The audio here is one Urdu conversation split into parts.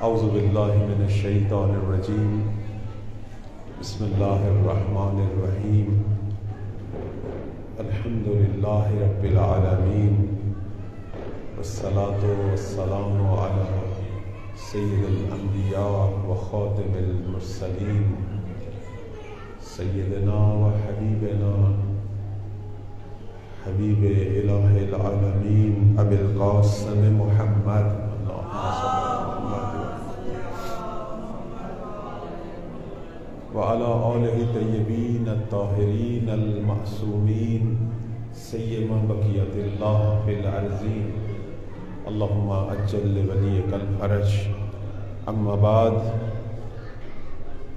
اعوذ باللہ من الشیطان الرجیم بسم اللہ الرحمن الرحیم الحمد للہ رب العالمین والصلاة والسلام علی سید الانبیاء و خاتم المرسلین سیدنا و حبیبنا حبیب الہ العالمین ابی القاسم محمد وعلى آلہ طیبین الطاہرین المعصومین سیما بقیت اللہ فی الارضین اللہم اجل لولیک الفرج اما بعد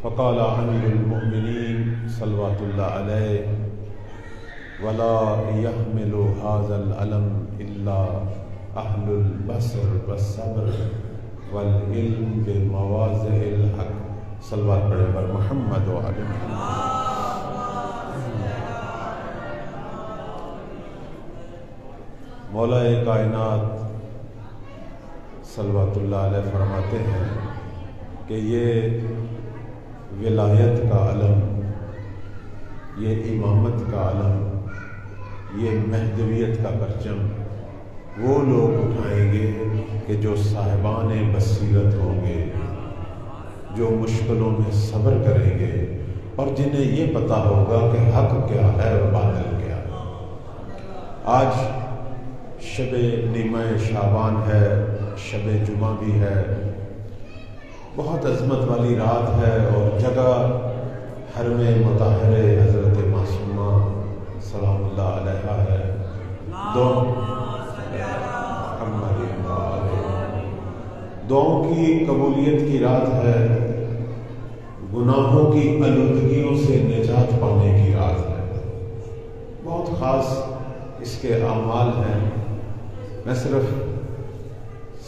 فقال امیر المؤمنین صلوات اللہ علیہ ولا يحمل هذا العلم الا اہل البصر والصبر والعلم بمواضع الحق صلوات پڑھے پر محمد و علی مولا کائنات صلوات اللہ علیہ فرماتے ہیں کہ یہ ولایت کا علم، یہ امامت کا علم، یہ مہدویت کا پرچم وہ لوگ اٹھائیں گے کہ جو صاحبان بصیرت ہوں گے، جو مشکلوں میں صبر کریں گے اور جنہیں یہ پتہ ہوگا کہ حق کیا ہے اور باطل کیا ہے۔ آج شب نیمہ شعبان ہے، شب جمعہ بھی ہے، بہت عظمت والی رات ہے اور جگہ حرم مطہر حضرت معصومہ سلام اللہ علیہا ہے۔ دعاؤں کی قبولیت کی رات ہے، گناہوں کی آلودگیوں سے نجات پانے کی رات ہے۔ بہت خاص اس کے اعمال ہیں، میں صرف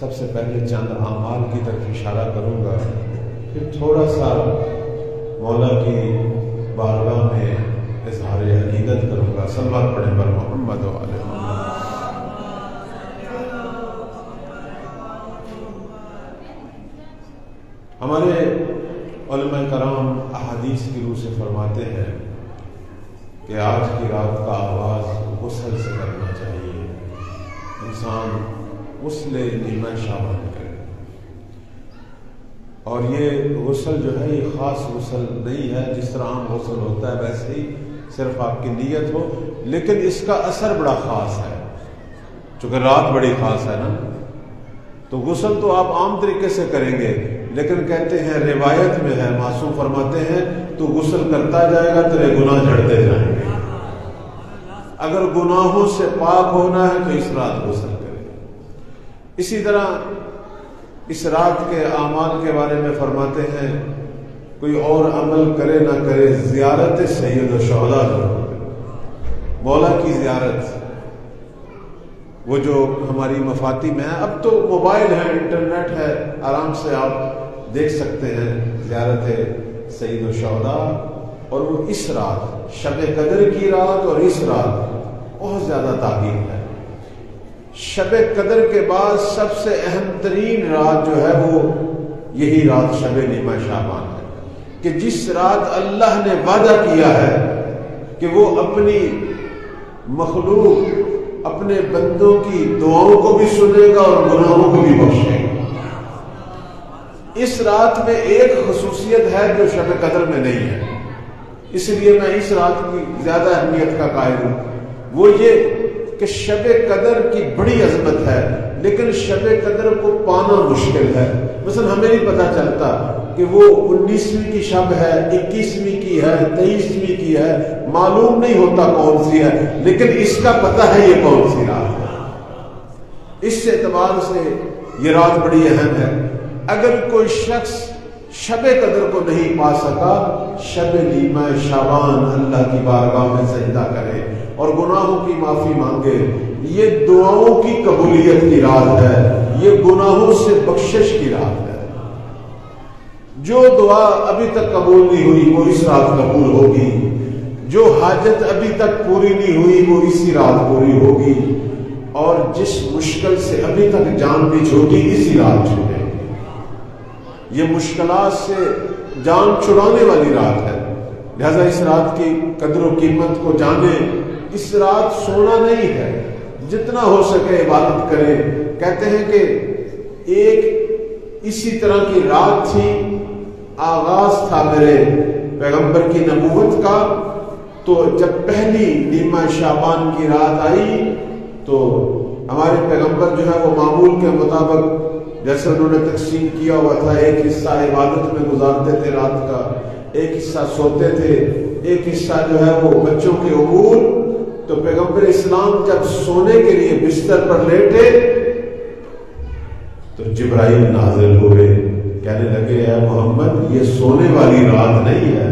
سب سے پہلے چند اعمال کی طرف اشارہ کروں گا، پھر تھوڑا سا مولا کی بارگاہ میں اظہار عقیدت کروں گا۔ صلوات پڑھیں پر محمد و علیہ وسلم۔ ہمارے علماء کرام احادیث کی روح سے فرماتے ہیں کہ آج کی رات کا آغاز غسل سے کرنا چاہیے، انسان غسل نیمہ شعبان کرے، اور یہ غسل جو ہے یہ خاص غسل نہیں ہے، جس طرح عام غسل ہوتا ہے ویسے ہی صرف آپ کی نیت ہو، لیکن اس کا اثر بڑا خاص ہے، چونکہ رات بڑی خاص ہے نا، تو غسل تو آپ عام طریقے سے کریں گے، لیکن کہتے ہیں روایت میں ہے، معصوم فرماتے ہیں تو غسل کرتا جائے گا تیرے گناہ جھڑتے جائیں گے۔ اگر گناہوں سے پاک ہونا ہے تو اس رات غسل کرے۔ اسی طرح اس رات کے اعمال کے بارے میں فرماتے ہیں کوئی اور عمل کرے نہ کرے، زیارت سید الشہداء ضرور کرے، مولا کی زیارت، وہ جو ہماری مفاتی میں ہے۔ اب تو موبائل ہے، انٹرنیٹ ہے، آرام سے آپ دیکھ سکتے ہیں زیارت سید الشہداء، اور وہ اس رات شب قدر کی رات اور اس رات بہت زیادہ تاکید ہے۔ شب قدر کے بعد سب سے اہم ترین رات جو ہے وہ یہی رات شب نیمہ شعبان ہے، کہ جس رات اللہ نے وعدہ کیا ہے کہ وہ اپنی مخلوق، اپنے بندوں کی دعاؤں کو بھی سنے گا اور گناہوں کو بھی بخشے گا۔ اس رات میں ایک خصوصیت ہے جو شب قدر میں نہیں ہے، اس لیے میں اس رات کی زیادہ اہمیت کا قائل ہوں، وہ یہ کہ شب قدر کی بڑی عظمت ہے، لیکن شب قدر کو پانا مشکل ہے۔ مثلا ہمیں نہیں پتہ چلتا کہ وہ 19ویں کی شب ہے، 21ویں کی ہے، 23ویں کی ہے، معلوم نہیں ہوتا کون سی ہے، لیکن اس کا پتہ ہے یہ کون سی رات ہے۔ اس اعتبار سے یہ رات بڑی اہم ہے۔ اگر کوئی شخص شب قدر کو نہیں پا سکا، شب نیمہ شعبان اللہ کی بارگاہ میں سجدہ کرے اور گناہوں کی معافی مانگے۔ یہ دعاؤں کی قبولیت کی رات ہے، یہ گناہوں سے بخشش کی رات ہے۔ جو دعا ابھی تک قبول نہیں ہوئی وہ اس رات قبول ہوگی، جو حاجت ابھی تک پوری نہیں ہوئی وہ اسی رات پوری ہوگی، اور جس مشکل سے ابھی تک جان بھی چھوٹی اسی رات چھوٹے گی۔ یہ مشکلات سے جان چھڑانے والی رات ہے، لہذا اس رات کی قدر و قیمت کو جانیں۔ اس رات سونا نہیں ہے، جتنا ہو سکے عبادت کریں۔ کہتے ہیں کہ ایک اسی طرح کی رات تھی، آغاز تھا میرے پیغمبر کی نبوت کا، تو جب پہلی نیمہ شعبان کی رات آئی تو ہمارے پیغمبر جو ہے وہ معمول کے مطابق جیسے انہوں نے تقسیم کیا ہوا تھا، ایک حصہ عبادت میں گزارتے تھے رات کا، ایک حصہ سوتے تھے، ایک حصہ جو ہے وہ بچوں کے امور۔ تو پیغمبر اسلام جب سونے کے لیے بستر پر لیٹے تو جبرائیل نازل ہوئے، کہنے لگے اے محمد یہ سونے والی رات نہیں ہے،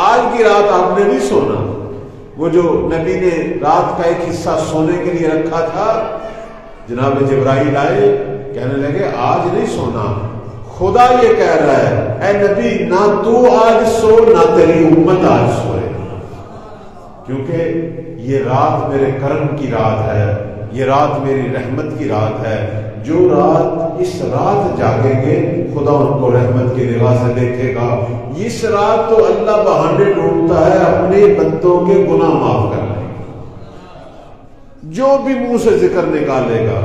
آج کی رات آپ نے نہیں سونا۔ وہ جو نبی نے رات کا ایک حصہ سونے کے لیے رکھا تھا، جناب جبرائیل آئے، کہنے لگے آج نہیں سونا، خدا یہ کہہ رہا ہے اے نبی نہ تو آج سو نہ تیری امت آج سوئے، کیونکہ یہ رات میرے کرم کی رات ہے، یہ رات میری رحمت کی رات ہے۔ جو رات اس رات جاگیں گے خدا ان کو رحمت کی نگاہ سے دیکھے گا۔ اس رات تو اللہ بہانے ڈھونڈتا ہے اپنے بندوں کے گناہ معاف کرنے، جو بھی منہ سے ذکر نکالے گا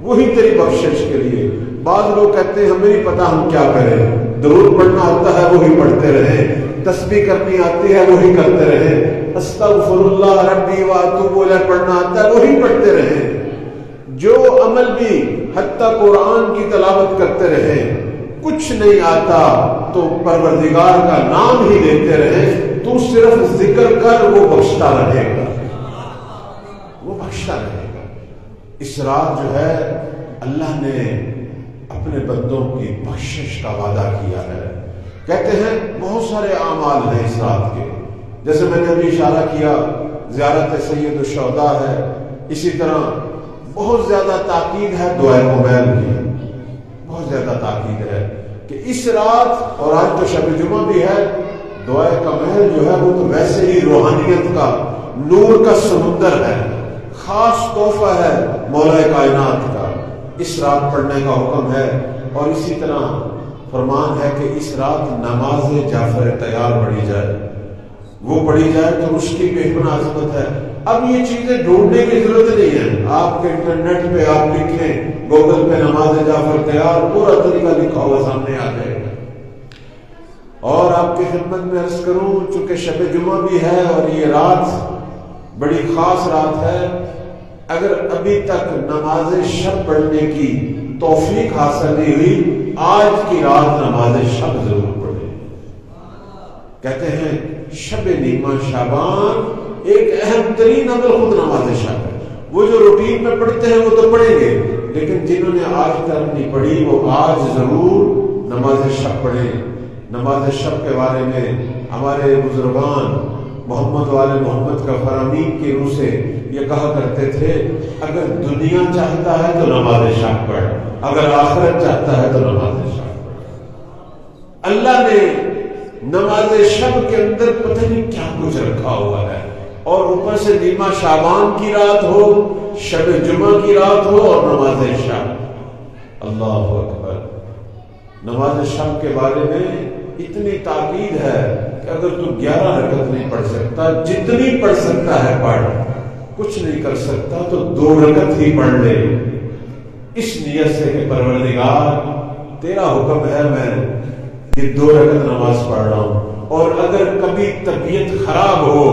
وہی تیری بخشش کے لیے۔ بعض لوگ کہتے ہیں ہمیں نہیں پتا ہم کیا کریں، درود پڑھنا آتا ہے وہی پڑھتے رہیں، تسبیح کرنی آتی ہے وہی کرتے رہیں، استغفر اللہ ربی واتوب الیہ پڑھنا آتا ہے وہی پڑھتے رہیں۔ جو عمل بھی حتیٰ قرآن کی تلاوت کرتے رہیں، کچھ نہیں آتا تو پروردگار کا نام ہی لیتے رہیں، تو صرف ذکر کر، وہ بخشتا رہے گا، وہ بخشتا رہے گا۔ اس رات جو ہے اللہ نے اپنے بندوں کی بخشش کا وعدہ کیا ہے۔ کہتے ہیں بہت سارے اعمال ہیں اس رات کے، جیسے میں نے ابھی اشارہ کیا زیارت سید الشہداء ہے، اسی طرح بہت زیادہ تاکید ہے دعائے قبیل کی، بہت زیادہ تاکید ہے کہ اس رات، اور آج تو شب جمعہ بھی ہے، دعائے قبیل جو ہے وہ تو ویسے ہی روحانیت کا نور کا سمندر ہے، خاص تحفہ ہے مولا کائنات کا، اس رات پڑھنے کا حکم ہے۔ اور اسی طرح فرمان ہے کہ اس رات نماز جعفر تیار پڑھی جائے، وہ پڑھی جائے تو اس کی بے پناہ عظمت ہے۔ اب یہ چیزیں ڈھونڈنے کی ضرورت نہیں ہے، آپ کے انٹرنیٹ پہ آپ لکھیں گوگل پہ نماز جعفر تیار، پورا طریقہ لکھا ہوا سامنے آ جائے گا۔ اور آپ کی خدمت میں عرض کروں، چونکہ شب جمعہ بھی ہے اور یہ رات بڑی خاص رات ہے، اگر ابھی تک نماز شب پڑھنے کی توفیق حاصل نہیں ہوئی، آج کی رات نماز شب ضرور پڑھیں۔ کہتے ہیں شب نیمہ شعبان ایک اہم ترین عمل خود نماز شب ہے۔ وہ جو روٹین میں پڑھتے ہیں وہ تو پڑھیں گے، لیکن جنہوں نے آج تک نہیں پڑھی وہ آج ضرور نماز شب پڑھیں۔ نماز شب کے بارے میں ہمارے بزرگان محمد والے محمد کا فرامین کی روح سے یہ کہا کرتے تھے، اگر دنیا چاہتا ہے تو نماز شب پڑھ، اگر آخرت چاہتا ہے تو نماز شب پڑھ۔ اللہ نے نماز شب کے اندر پتہ نہیں کیا کچھ رکھا ہوا ہے، اور اوپر سے نیمہ شعبان کی رات ہو، شب جمعہ کی رات ہو اور نماز شب۔ اللہ اکبر۔ نماز شب کے بارے میں اتنی تاکید ہے کہ اگر تو 11 رکعت نہیں پڑھ سکتا، جتنی پڑھ سکتا ہے پڑھ، کچھ نہیں کر سکتا تو 2 رکعت ہی پڑھ لے، اس نیت سے کہ پروردگار تیرا حکم ہے میں یہ 2 رکعت نماز پڑھ رہا ہوں، اور اگر کبھی طبیعت خراب ہو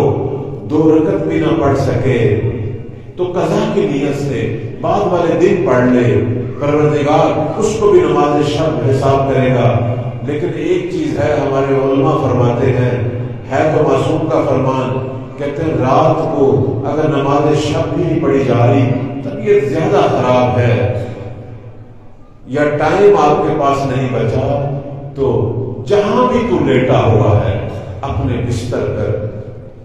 2 رکعت بھی نہ پڑھ سکے تو قضا کی نیت سے بعد والے دن پڑھ لے، پروردگار اس کو بھی نماز شب حساب کرے گا۔ لیکن ایک چیز ہے، ہمارے علماء فرماتے ہیں، ہے تو معصوم کا فرمان، کہتے ہیں رات کو اگر نماز شب بھی نہیں پڑھی جا رہی، طبیعت زیادہ خراب ہے یا ٹائم آپ کے پاس نہیں بچا، تو جہاں بھی تو لیٹا ہوا ہے اپنے بستر پر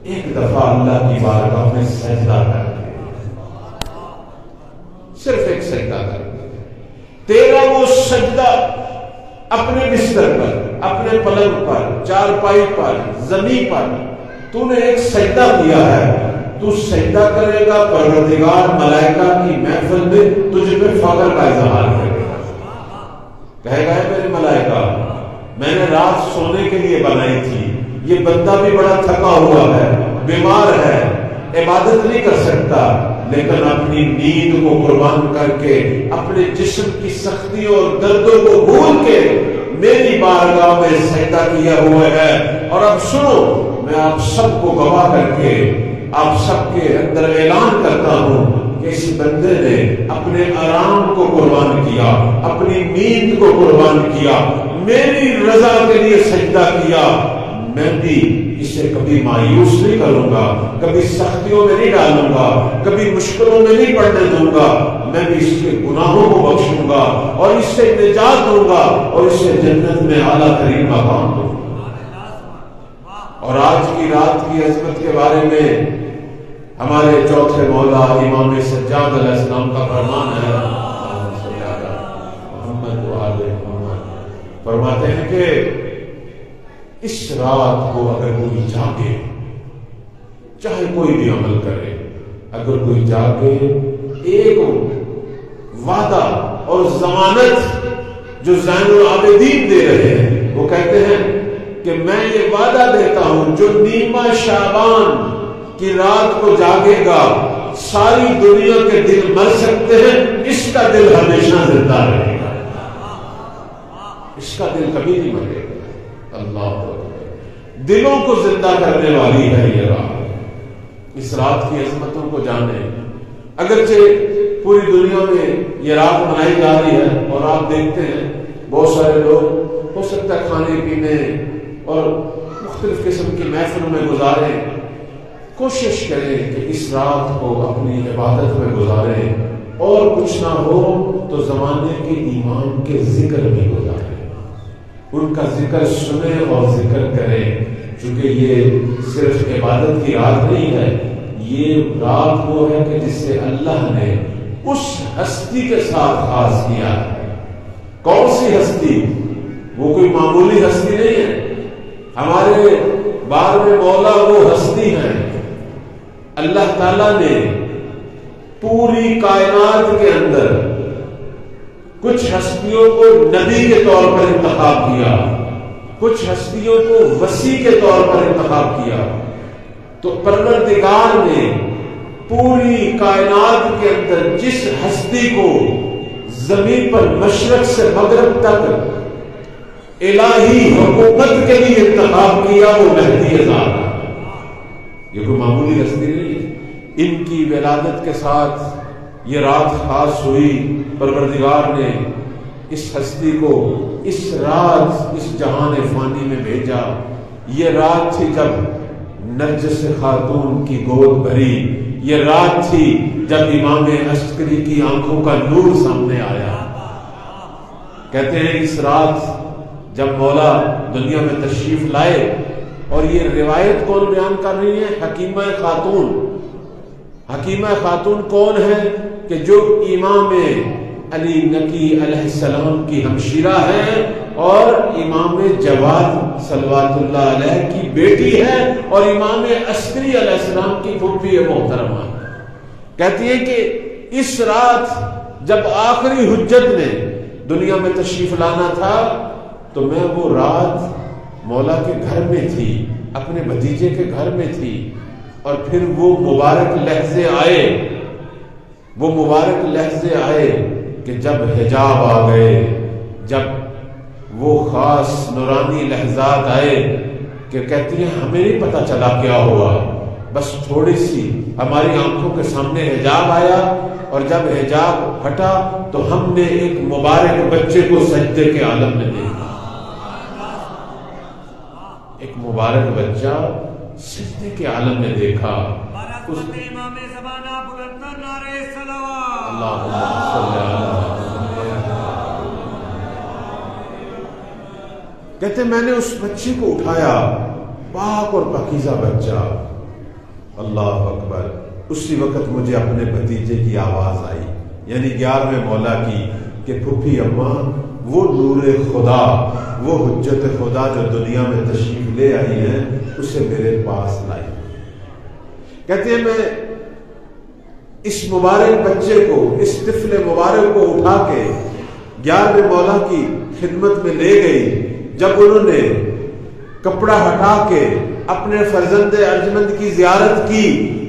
ایک دفعہ اللہ کی بارگاہ میں سجدہ کر کے، صرف ایک سجدہ کر کے، تیرا وہ سجدہ اپنے بستر پر، اپنے پلنگ پر، چارپائی پر، زمین پر تو نے ایک سجدہ کیا ہے، تو سجدہ کرے گا، پروردگار ملائکہ کی محفل میں تجھ پہ فخر کا اظہار کرے گا، کہے گا میرے ملائکہ میں نے رات سونے کے لیے بنائی تھی، یہ بندہ بھی بڑا تھکا ہوا ہے، بیمار ہے، عبادت نہیں کر سکتا، لیکن اپنی نیند کو قربان کر کے اپنے جسم کی سختیوں اور دردوں کو بھول کے میری بارگاہ میں سجدہ کیا ہوا ہے۔ اور اب سنو، میں آپ سب کو گواہ کر کے آپ سب کے اندر اعلان کرتا ہوں کہ اس بندے نے اپنے آرام کو قربان کیا، اپنی نیند کو قربان کیا، میری رضا کے لیے سجدہ کیا۔ میں بھی اسے کبھی مایوس نہیں کروں گا، کبھی سختیوں میں نہیں ڈالوں گا، کبھی مشکلوں میں نہیں پڑنے دوں گا، میں بھی اس کے گناہوں کو بخشوں گا اور اس سے نجات دوں گا اور اسے جنت میں اعلیٰ ترین مقام دوں گا۔ اور آج کی رات کی عظمت کے بارے میں ہمارے چوتھے مولا امام سجاد علیہ السلام کا فرمان ہے، محمد و آل محمد، فرماتے ہیں کہ اس رات کو اگر کوئی جاگے، چاہے کوئی بھی عمل کرے، اگر کوئی جاگے، ایک وعدہ اور ضمانت جو زین العابدین دے رہے ہیں، وہ کہتے ہیں کہ میں یہ وعدہ دیتا ہوں جو نیمہ شعبان کی رات کو جاگے گا، ساری دنیا کے دل مر سکتے ہیں، اس کا دل ہمیشہ زندہ رہے گا، اس کا دل کبھی نہیں مرے گا۔ اللہ اکبر، دلوں کو زندہ کرنے والی ہے یہ رات۔ اس رات کی عظمتوں کو جانیں۔ اگرچہ پوری دنیا میں یہ رات منائی جا رہی ہے اور آپ دیکھتے ہیں بہت سارے لوگ ہو سکتا ہے کھانے پینے اور مختلف قسم کی محفلوں میں گزاریں، کوشش کریں کہ اس رات کو اپنی عبادت میں گزاریں، اور کچھ نہ ہو تو زمانے کے امام کے ذکر میں گزاریں، ان کا ذکر سنیں اور ذکر کریں، چونکہ یہ صرف عبادت کی رات نہیں ہے، یہ رات وہ ہے کہ جس سے اللہ نے اس ہستی کے ساتھ خاص کیا ہے۔ کون سی ہستی؟ وہ کوئی معمولی ہستی نہیں ہے، ہمارے بار میں مولا وہ ہستی ہیں۔ اللہ تعالیٰ نے پوری کائنات کے اندر کچھ ہستیوں کو نبی کے طور پر انتخاب کیا، کچھ ہستیوں کو وسیع کے طور پر انتخاب کیا، تو پروردگار نے پوری کائنات کے اندر جس ہستی کو زمین پر مشرق سے مغرب تک الہی حکومت کے لیے انتخاب کیا، وہ مہدی ذات ہے۔ یہ کوئی معمولی ہستی نہیں ہے، ان کی ولادت کے ساتھ یہ رات خاص ہوئی، پروردگار نے اس ہستی کو اس رات اس جہان فانی میں بھیجا۔ یہ رات تھی جب نرجس خاتون کی گود بھری، یہ رات تھی جب امام عسکری کی آنکھوں کا نور سامنے آیا۔ کہتے ہیں اس رات جب مولا دنیا میں تشریف لائے، اور یہ روایت کون بیان کر رہی ہے؟ حکیمہ خاتون۔ حکیمہ خاتون کون ہے؟ کہ جو امام علی نقی علیہ السلام کی ہمشیرہ ہے اور امام جواد صلوات اللہ علیہ کی بیٹی ہے اور امام عسکری علیہ السلام کی پھوپھی محترمہ۔ کہتی ہے کہ اس رات جب آخری حجت نے دنیا میں تشریف لانا تھا تو میں وہ رات مولا کے گھر میں تھی، اپنے بھتیجے کے گھر میں تھی، اور پھر وہ مبارک لحظے آئے، وہ مبارک لحظے آئے کہ جب حجاب آ گئے، جب وہ خاص نورانی لحظات آئے کہ کہتی ہیں ہمیں نہیں پتہ چلا کیا ہوا، بس تھوڑی سی ہماری آنکھوں کے سامنے حجاب آیا، اور جب حجاب ہٹا تو ہم نے ایک مبارک بچے کو سجدے کے عالم میں دیکھا۔ ایک مبارک بچہ سجدے کے عالم میں دیکھا۔ کہتے میں نے اس بچے کو اٹھایا، پاک اور پاکیزہ بچہ، اللہ اکبر۔ اسی وقت مجھے اپنے بھتیجے کی آواز آئی، یعنی 11ویں مولا کی، کہ پھوپھی اماں وہ نور خدا، وہ حجت خدا جو دنیا میں تشریف لے آئی ہے، اسے میرے پاس لائی۔ کہتے ہیں میں اس مبارک بچے کو، اس طفل مبارک کو اٹھا کے 11ویں مولا کی خدمت میں لے گئی. جب انہوں نے کپڑا ہٹا کے اپنے فرزند ارجمند کی زیارت کی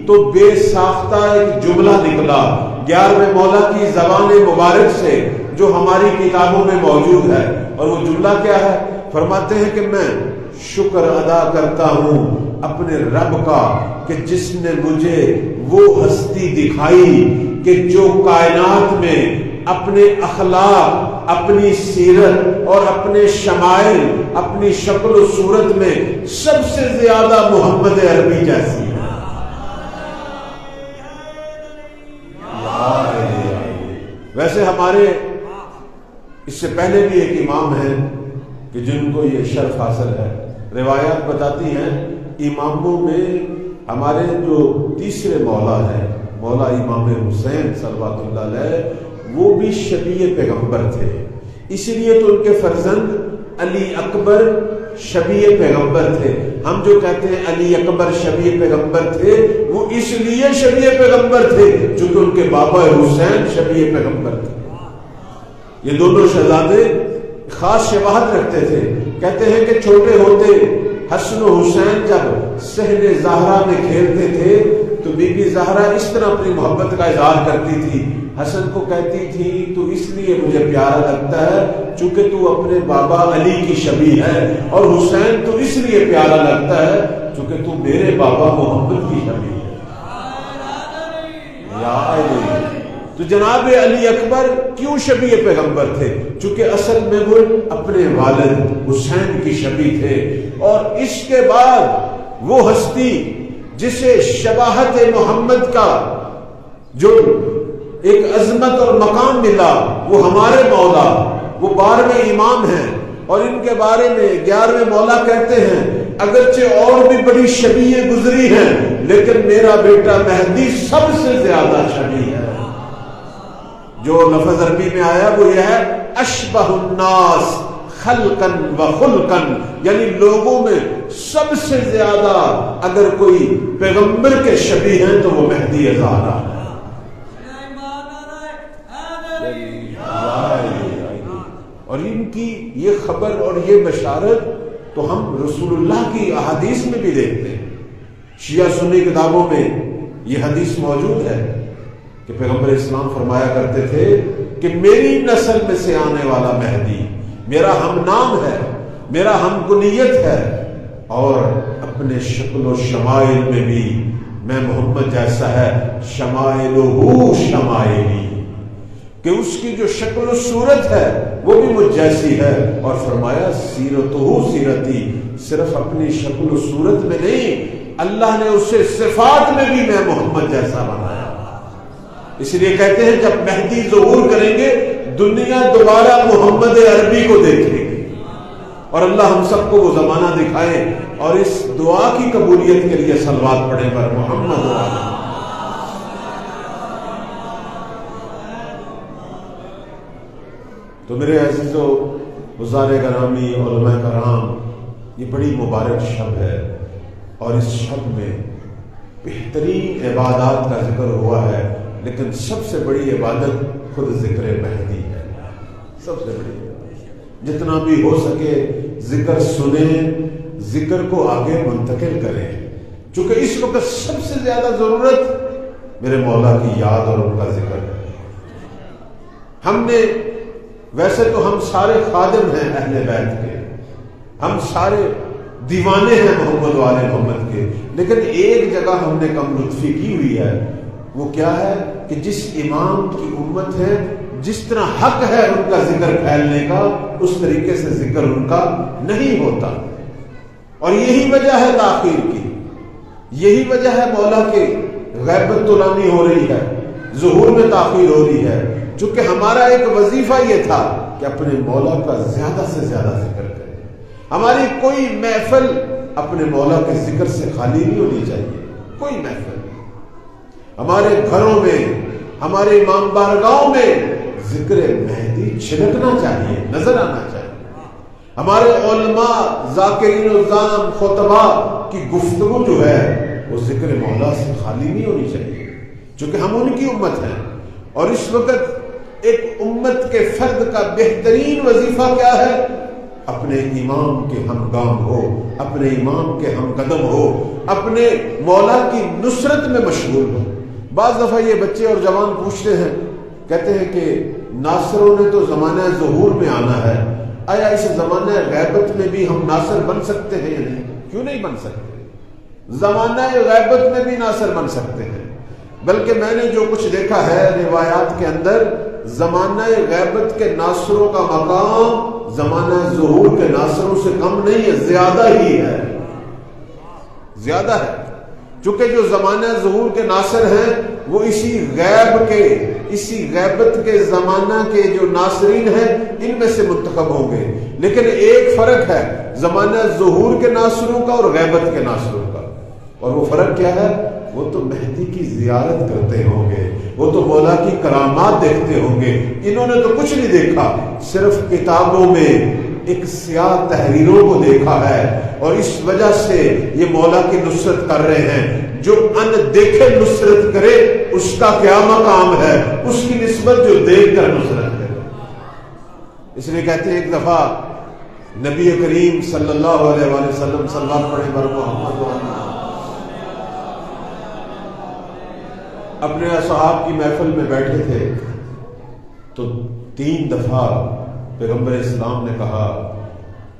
تو بے ساختہ ایک جملہ نکلا 11ویں مولا کی زبان مبارک سے جو ہماری کتابوں میں موجود ہے. اور وہ جملہ کیا ہے؟ فرماتے ہیں کہ میں شکر ادا کرتا ہوں اپنے رب کا کہ جس نے مجھے وہ ہستی دکھائی کہ جو کائنات میں اپنے اخلاق، اپنی سیرت اور اپنے شمائل، اپنی شکل و صورت میں سب سے زیادہ محمد عربی جیسی ہے. ویسے ہمارے اس سے پہلے بھی ایک امام ہیں کہ جن کو یہ شرف حاصل ہے. روایات بتاتی ہیں اماموں میں ہمارے جو تیسرے مولا ہیں، مولا امام حسین صلوات اللہ علیہ، وہ بھی شبیہ پیغمبر تھے. اس لیے تو ان کے فرزند علی اکبر شبیہ پیغمبر تھے. ہم جو کہتے ہیں علی اکبر شبیہ پیغمبر تھے، وہ اس لیے شبیہ پیغمبر تھے چونکہ ان کے بابا حسین شبیہ پیغمبر تھے. یہ دونوں شہزادے خاص شباہت رکھتے تھے. کہتے ہیں کہ چھوٹے ہوتے حسن و حسین جب صحن زہرا میں کھیلتے تھے تو بی بی زہرا اس طرح اپنی محبت کا اظہار کرتی تھی. حسن کو کہتی تھی تو اس لیے مجھے پیارا لگتا ہے چونکہ تو اپنے بابا علی کی شبیہ ہے، اور حسین تو اس لیے پیارا لگتا ہے چونکہ تو میرے بابا محمد کی شبیہ ہے. یا علی تو جناب علی اکبر کیوں شبیہ پیغمبر تھے؟ چونکہ اصل میں وہ اپنے والد حسین کی شبیہ تھے. اور اس کے بعد وہ ہستی جسے شباہت محمد کا جو ایک عظمت اور مقام ملا، وہ ہمارے مولا، وہ 12ویں امام ہیں. اور ان کے بارے میں 11ویں مولا کہتے ہیں اگرچہ اور بھی بڑی شبیہ گزری ہیں لیکن میرا بیٹا مہدی سب سے زیادہ شبیہ ہے. جو لفظ عربی میں آیا وہ یہ ہے اشبہ الناس خلقن و خلقن، یعنی لوگوں میں سب سے زیادہ اگر کوئی پیغمبر کے شبیہ ہیں تو وہ مہدی زہرا ہے. اور ان کی یہ خبر اور یہ بشارت تو ہم رسول اللہ کی احادیث میں بھی دیکھتے ہیں. شیعہ سنی کتابوں میں یہ حدیث موجود ہے کہ پیغمبر اسلام فرمایا کرتے تھے کہ میری نسل میں سے آنے والا مہدی میرا ہم نام ہے، میرا ہم کنیت ہے، اور اپنے شکل و شمائل میں بھی میں محمد جیسا ہے. شمائلہ شمائلی، کہ اس کی جو شکل و صورت ہے وہ بھی مجھ جیسی ہے. اور فرمایا سیرتہ سیرتی، صرف اپنی شکل و صورت میں نہیں، اللہ نے اسے صفات میں بھی میں محمد جیسا بنایا. اس لیے کہتے ہیں جب مہدی ظہور کریں گے دنیا دوبارہ محمد عربی کو دیکھے گی. اور اللہ ہم سب کو وہ زمانہ دکھائے اور اس دعا کی قبولیت کے لیے صلوات پڑھیں پر محمد علیہ. تو میرے عزیزو، حضار گرامی، علماء کرام، یہ بڑی مبارک شب ہے اور اس شب میں بہترین عبادات کا ذکر ہوا ہے، لیکن سب سے بڑی عبادت خود ذکر مہدی ہے. سب سے بڑی عبادت، جتنا بھی ہو سکے ذکر سنیں، ذکر کو آگے منتقل کریں، چونکہ اس وقت سب سے زیادہ ضرورت میرے مولا کی یاد اور ان کا ذکر ہے. ہم نے ویسے تو ہم سارے خادم ہیں اہل بیت کے، ہم سارے دیوانے ہیں محمد و آل محمد کے، لیکن ایک جگہ ہم نے کم لطفی کی ہوئی ہے. وہ کیا ہے کہ جس امام کی امت ہے، جس طرح حق ہے ان کا ذکر پھیلنے کا، اس طریقے سے ذکر ان کا نہیں ہوتا. اور یہی وجہ ہے تاخیر کی، یہی وجہ ہے مولا کے غیبت طلانی ہو رہی ہے، ظہور میں تاخیر ہو رہی ہے. چونکہ ہمارا ایک وظیفہ یہ تھا کہ اپنے مولا کا زیادہ سے زیادہ ذکر کریں. ہماری کوئی محفل اپنے مولا کے ذکر سے خالی نہیں ہونی چاہیے، کوئی محفل. ہمارے گھروں میں، ہمارے امام بارگاہوں میں ذکر مہدی چھلکنا چاہیے، نظر آنا چاہیے. ہمارے علماء، ذاکرین الزام، خطباء کی گفتگو جو ہے وہ ذکر مولا سے خالی نہیں ہونی چاہیے، چونکہ ہم ان کی امت ہیں. اور اس وقت ایک امت کے فرد کا بہترین وظیفہ کیا ہے؟ اپنے امام کے ہمگام ہو، اپنے امام کے ہم قدم ہو، اپنے مولا کی نصرت میں مشغول ہو۔ بعض دفعہ یہ بچے اور جوان پوچھتے ہیں، کہتے ہیں کہ ناصروں نے تو زمانہ ظہور میں آنا ہے، آیا اس زمانہ غیبت میں بھی ہم ناصر بن سکتے ہیں یا نہیں؟ کیوں نہیں بن سکتے؟ زمانہ غیبت میں بھی ناصر بن سکتے ہیں، بلکہ میں نے جو کچھ دیکھا ہے روایات کے اندر، زمانہ غیبت کے ناصروں کا مقام زمانہ ظہور کے ناصروں سے کم نہیں ہے، زیادہ ہی ہے، زیادہ ہے۔ چونکہ جو زمانہ ظہور کے ناصر ہیں وہ اسی غیبت کے زمانہ کے جو ناصرین ہیں ان میں سے منتخب ہوں گے، لیکن ایک فرق ہے زمانہ ظہور کے ناصروں کا اور غیبت کے ناصروں کا، اور وہ فرق کیا ہے؟ وہ تو مہدی کی زیارت کرتے ہوں گے، وہ تو مولا کی کرامات دیکھتے ہوں گے، انہوں نے تو کچھ نہیں دیکھا، صرف کتابوں میں ایک سیاہ تحریروں کو دیکھا ہے، اور اس وجہ سے یہ مولا کی نصرت کر رہے ہیں۔ جو ان دیکھے نصرت کرے اس کا کیا مقام ہے؟ اس کی نسبت جو دیکھ کر نصرت کرے۔ اس لیے کہتے ہیں ایک دفعہ نبی کریم صلی اللہ علیہ وآلہ وسلم صلوات پڑھے بر محمد اپنے اصحاب کی محفل میں بیٹھے تھے تو 3 دفعہ پیغمبر اسلام نے کہا،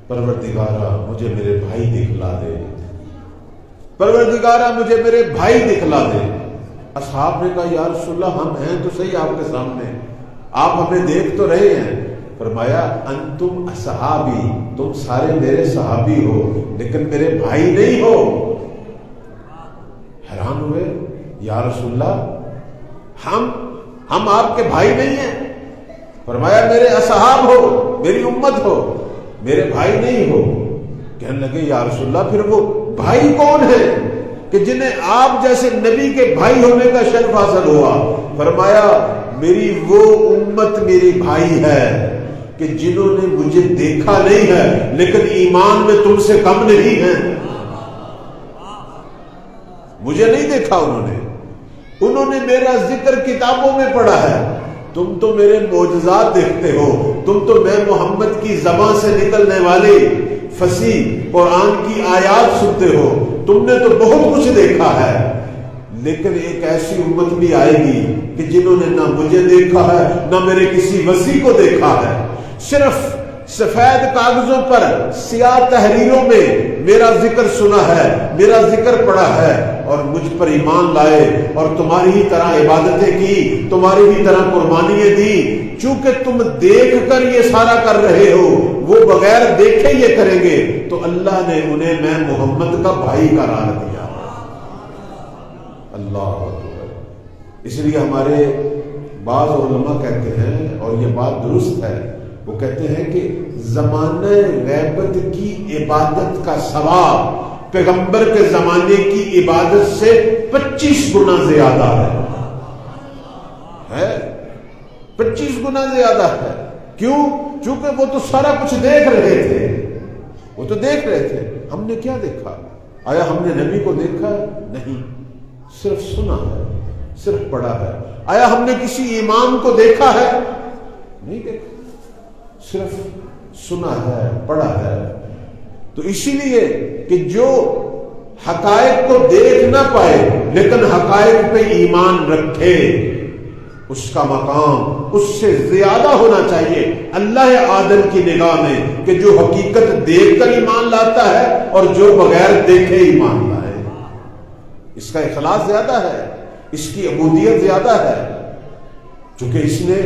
پروردگارا مجھے میرے بھائی دکھلا دے، پروردگارا مجھے میرے بھائی دکھلا دے۔ اصحاب نے کہا یا رسول اللہ ہم ہیں تو صحیح آپ کے سامنے، آپ ہمیں دیکھ تو رہے ہیں۔ فرمایا انتم اصحابی، تم سارے میرے صحابی ہو لیکن میرے بھائی نہیں ہو۔ حیران ہوئے، یا رسول اللہ ہم آپ کے بھائی نہیں ہیں؟ فرمایا میرے اصحاب ہو، میری امت ہو، میرے بھائی نہیں ہو۔ کہنے لگے یا رسول اللہ پھر وہ بھائی کون ہے کہ جنہیں آپ جیسے نبی کے بھائی ہونے کا شرف حاصل ہوا؟ فرمایا میری وہ امت میری بھائی ہے کہ جنہوں نے مجھے دیکھا نہیں ہے لیکن ایمان میں تم سے کم نہیں ہے۔ مجھے نہیں دیکھا انہوں نے میرا ذکر کتابوں میں پڑھا ہے، تم تو میرے معجزات دیکھتے ہو، تم تو میں محمد کی زبان سے نکلنے والی فصیح قرآن کی آیات سنتے ہو، تم نے تو بہت کچھ دیکھا ہے، لیکن ایک ایسی امت بھی آئے گی کہ جنہوں نے نہ مجھے دیکھا ہے نہ میرے کسی وصی کو دیکھا ہے، صرف سفید کاغذوں پر سیاہ تحریروں میں میرا ذکر سنا ہے، میرا ذکر پڑھا ہے اور مجھ پر ایمان لائے اور تمہاری ہی طرح عبادتیں کی، تمہاری ہی طرح قربانیاں دی۔ چونکہ تم دیکھ کر یہ سارا کر رہے ہو، وہ بغیر دیکھے یہ کریں گے، تو اللہ نے انہیں میں محمد کا بھائی قرار دیا۔ اللہ اکبر۔ اس لیے ہمارے بعض علماء کہتے ہیں اور یہ بات درست ہے، وہ کہتے ہیں کہ زمانہ غیبت کی عبادت کا ثواب پیغمبر کے زمانے کی عبادت سے 25 گنا زیادہ ہے 25 گنا زیادہ ہے۔ کیوں؟ چونکہ وہ تو سارا کچھ دیکھ رہے تھے، ہم نے کیا دیکھا؟ آیا ہم نے نبی کو دیکھا؟ نہیں، صرف سنا ہے، صرف پڑھا ہے۔ آیا ہم نے کسی امام کو دیکھا ہے؟ نہیں دیکھا، صرف سنا ہے، پڑھا ہے۔ تو اسی لیے کہ جو حقائق کو دیکھ نہ پائے لیکن حقائق پہ ایمان رکھے، اس کا مقام اس سے زیادہ ہونا چاہیے اللہ عادل کی نگاہ میں کہ جو حقیقت دیکھ کر ایمان لاتا ہے اور جو بغیر دیکھے ایمان لائے۔ اس کا اخلاص زیادہ ہے، اس کی عبودیت زیادہ ہے، چونکہ اس نے